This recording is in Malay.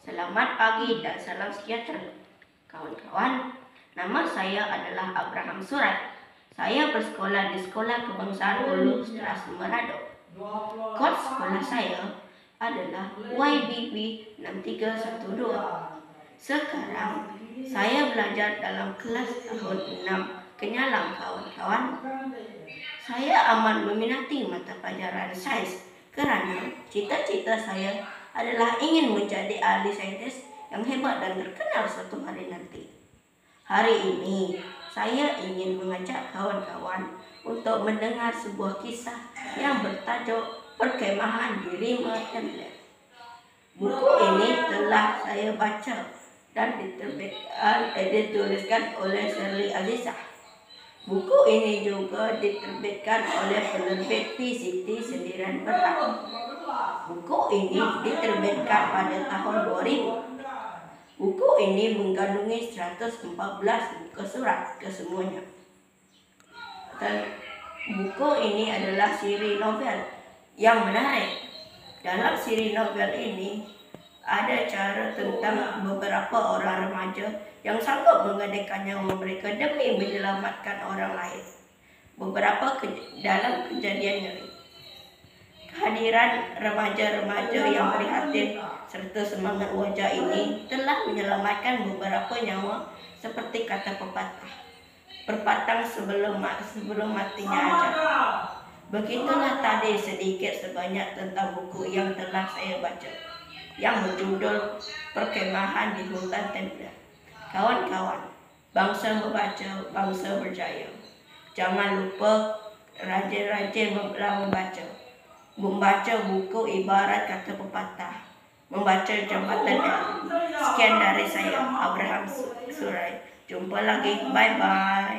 Selamat pagi dan salam sejahtera, kawan-kawan. Nama saya adalah Abraham Surat. Saya bersekolah di Sekolah Kebangsaan Hulu Seteras Manado. Kod sekolah saya adalah YBB 6312. Sekarang saya belajar dalam kelas tahun 6 Kenyalang, kawan-kawan. Saya amat meminati mata pelajaran sains kerana cita-cita saya adalah ingin menjadi ahli saintis yang hebat dan terkenal suatu hari nanti. Hari ini saya ingin mengajak kawan-kawan untuk mendengar sebuah kisah yang bertajuk Perkemahan di Rima Template. Buku ini telah saya baca dan dituliskan oleh Shirley Azizah. Buku ini juga diterbitkan oleh penerbit PCT Sendirian Berat. Buku ini diterbitkan pada tahun 2000. Buku ini mengandungi 114 muka surat kesemuanya. Dan buku ini adalah siri novel yang menarik. Dalam siri novel ini ada cara tentang beberapa orang remaja yang sanggup menggadaikan nyawa mereka demi menyelamatkan orang lain. Dalam kejadian ngeri, kehadiran remaja-remaja yang prihatin serta semangat wajah ini telah menyelamatkan beberapa nyawa, seperti kata pepatah, berpatang sebelum matinya ajal. Begitulah tadi sedikit sebanyak tentang buku yang telah saya baca, yang berjudul Perkemahan di Hutan Template. Kawan-kawan, bangsa membaca, bangsa berjaya. Jangan lupa rajin-rajin membaca. Membaca buku ibarat kata pepatah, membaca jambatan ilmu. Sekian dari saya, Abraham Surai. Jumpa lagi, bye-bye.